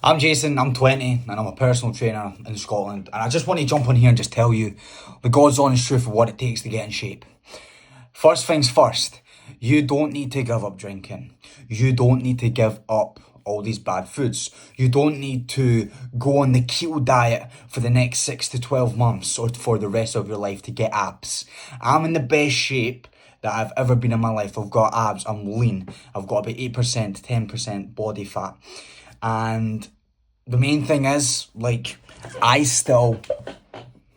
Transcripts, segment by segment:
I'm Jason, I'm 20, and I'm a personal trainer in Scotland. And I just want to jump on here and just tell you the God's honest truth of what it takes to get in shape. First things first, you don't need to give up drinking. You don't need to give up all these bad foods. You don't need to go on the keto diet for the next 6 to 12 months or for the rest of your life to get abs. I'm in the best shape that I've ever been in my life. I've got abs, I'm lean. I've got about 8%, 10% body fat. And the main thing is, I still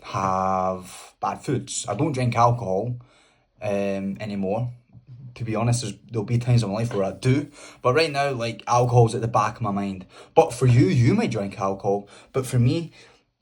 have bad foods. I don't drink alcohol anymore. To be honest, there'll be times in my life where I do. But right now, alcohol's at the back of my mind. But for you, you may drink alcohol. But for me,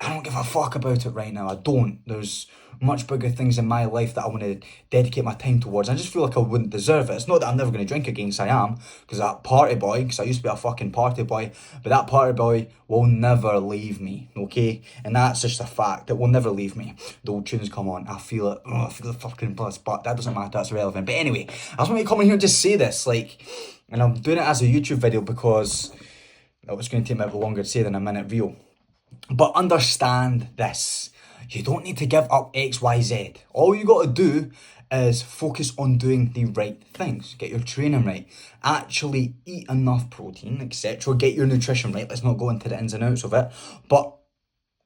I don't give a fuck about it right now. I don't. There's much bigger things in my life that I want to dedicate my time towards. I just feel like I wouldn't deserve it. It's not that I'm never going to drink again, because I am. Because that party boy, because I used to be a fucking party boy. But that party boy will never leave me, okay? And that's just a fact. It will never leave me. The old tunes come on. I feel it. Oh, I feel the fucking buzz. But that doesn't matter. That's irrelevant. But anyway, I just want to come in here and just say this. And I'm doing it as a YouTube video because it was going to take me a bit longer to say than a minute reel. But understand this. You don't need to give up XYZ. All you got to do is focus on doing the right things. Get your training right. Actually eat enough protein, etc. Get your nutrition right. Let's not go into the ins and outs of it. But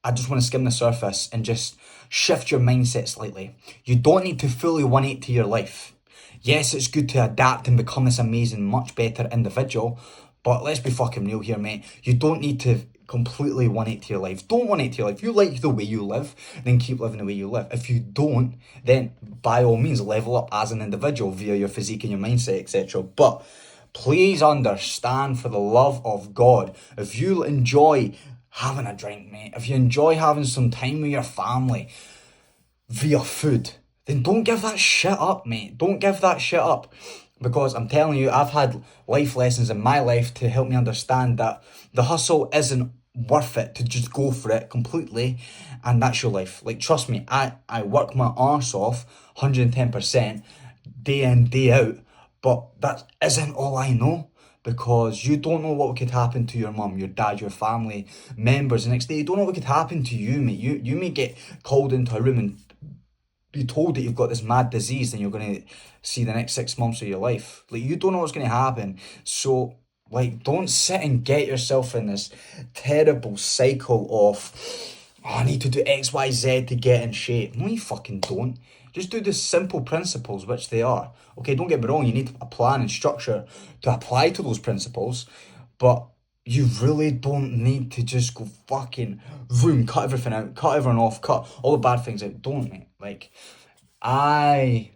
I just want to skim the surface and just shift your mindset slightly. You don't need to fully 180 your life. Yes, it's good to adapt and become this amazing, much better individual. But let's be fucking real here, mate. You don't need to completely 180 your life. Don't 180 your life. If you like the way you live, then keep living the way you live. If you don't, then by all means level up as an individual via your physique and your mindset, etc. But please understand, for the love of God, if you enjoy having a drink, mate, if you enjoy having some time with your family via food, then don't give that shit up, mate. Don't give that shit up. Because I'm telling you, I've had life lessons in my life to help me understand that the hustle isn't worth it to just go for it completely, and that's your life. Trust me, I work my arse off 110% day in, day out, but that isn't all I know. Because you don't know what could happen to your mum, your dad, your family members the next day. You don't know what could happen to you, mate. You may get called into a room and be told that you've got this mad disease and you're going to see the next 6 months of your life. You don't know what's going to happen. So, don't sit and get yourself in this terrible cycle of, I need to do X, Y, Z to get in shape. No, you fucking don't. Just do the simple principles, which they are. Okay, don't get me wrong, you need a plan and structure to apply to those principles, but you really don't need to just go fucking vroom, cut everything out, cut everyone off, cut all the bad things out. Don't, mate. I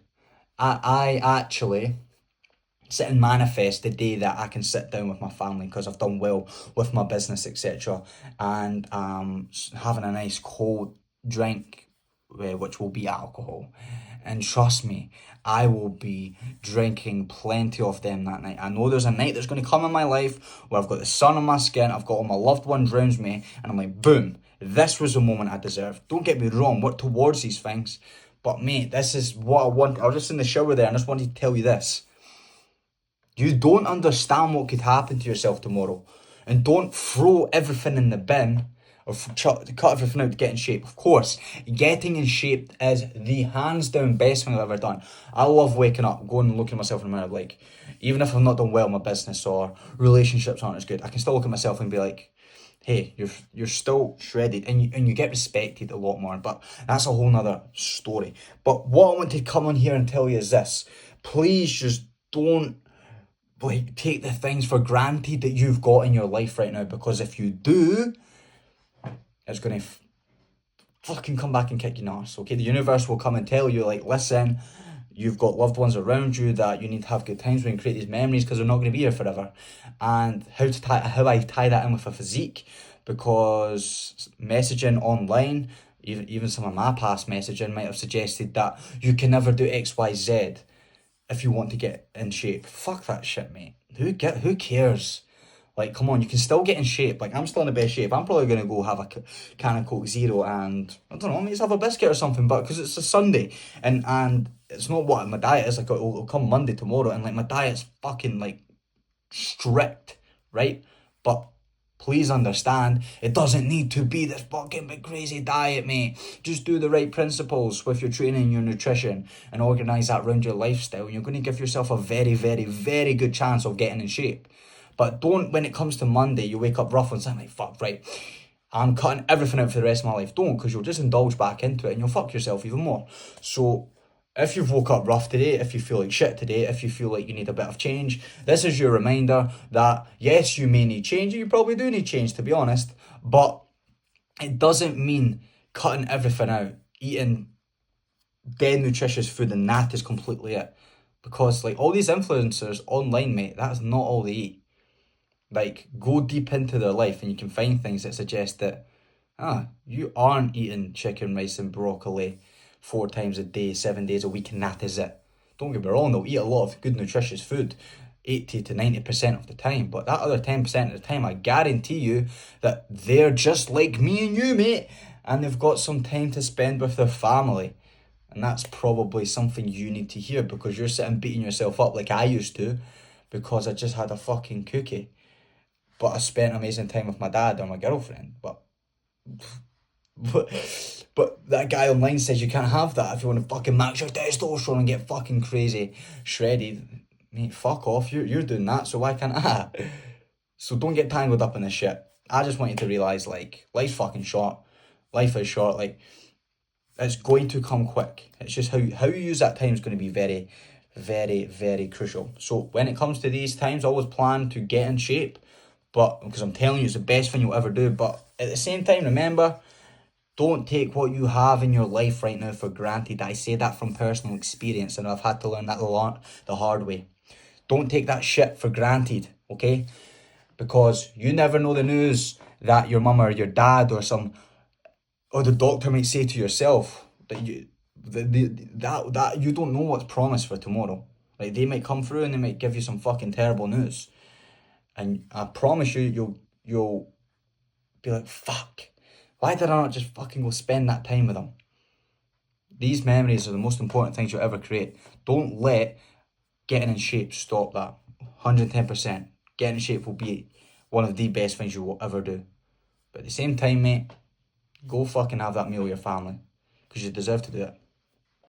actually sit and manifest the day that I can sit down with my family because I've done well with my business, etc. And having a nice cold drink, which will be alcohol. And trust me, I will be drinking plenty of them that night. I know there's a night that's going to come in my life where I've got the sun on my skin, I've got all my loved ones around me, and I'm like, boom, this was the moment I deserved. Don't get me wrong, work towards these things. But mate, this is what I want. I was just in the shower there and I just wanted to tell you this. You don't understand what could happen to yourself tomorrow. And don't throw everything in the bin or cut everything out to get in shape. Of course, getting in shape is the hands down best thing I've ever done. I love waking up, going and looking at myself in the mirror, even if I've not done well in my business or relationships aren't as good, I can still look at myself and be like, hey, you're still shredded, and you get respected a lot more. But that's a whole nother story. But what I want to come on here and tell you is this. Please just don't take the things for granted that you've got in your life right now, because if you do, it's going to fucking come back and kick your ass, okay? The universe will come and tell you, listen, you've got loved ones around you that you need to have good times with and create these memories, because they're not going to be here forever. And how I tie that in with a physique, because messaging online, even some of my past messaging might have suggested that you can never do XYZ if you want to get in shape. Fuck that shit, mate. Who cares? Come on, you can still get in shape. I'm still in the best shape. I'm probably going to go have a can of Coke Zero and, I don't know, maybe have a biscuit or something, but because it's a Sunday, and it's not what my diet is. It'll come Monday tomorrow, and my diet's fucking strict, right? But Please understand, it doesn't need to be this fucking big crazy diet, mate. Just do the right principles with your training and your nutrition and organise that around your lifestyle. And you're going to give yourself a very, very, very good chance of getting in shape. But don't, when it comes to Monday, you wake up rough and say, like, fuck, right, I'm cutting everything out for the rest of my life. Don't, because you'll just indulge back into it and you'll fuck yourself even more. So if you've woke up rough today, if you feel like shit today, if you feel like you need a bit of change, this is your reminder that yes, you may need change, and you probably do need change, to be honest, but it doesn't mean cutting everything out, eating dead nutritious food, and that is completely it. Because like all these influencers online, mate, that's not all they eat. Like, go deep into their life and you can find things that suggest that you aren't eating chicken, rice, and broccoli 4 times a day, 7 days a week, and that is it. Don't get me wrong, they'll eat a lot of good, nutritious food 80 to 90% of the time, but that other 10% of the time, I guarantee you that they're just like me and you, mate, and they've got some time to spend with their family. And that's probably something you need to hear, because you're sitting beating yourself up like I used to because I just had a fucking cookie. But I spent amazing time with my dad or my girlfriend. But that guy online says you can't have that if you want to fucking max your testosterone and get fucking crazy shredded. Mate, fuck off. You're doing that, so why can't I? So don't get tangled up in this shit. I just want you to realise, like, life's fucking short. Life is short. Like, it's going to come quick. It's just how you use that time is going to be very, very, very crucial. So when it comes to these times, always plan to get in shape. But because I'm telling you, it's the best thing you'll ever do. But at the same time, remember, don't take what you have in your life right now for granted. I say that from personal experience, and I've had to learn that a lot the hard way. Don't take that shit for granted, okay? Because you never know the news that your mum or your dad or the doctor might say to yourself that that you don't know what's promised for tomorrow. Like, they might come through and they might give you some fucking terrible news. And I promise you'll be like, fuck, why did I not just fucking go spend that time with them? These memories are the most important things you'll ever create. Don't let getting in shape stop that. 110%. Getting in shape will be one of the best things you will ever do. But at the same time, mate, go fucking have that meal with your family, because you deserve to do it.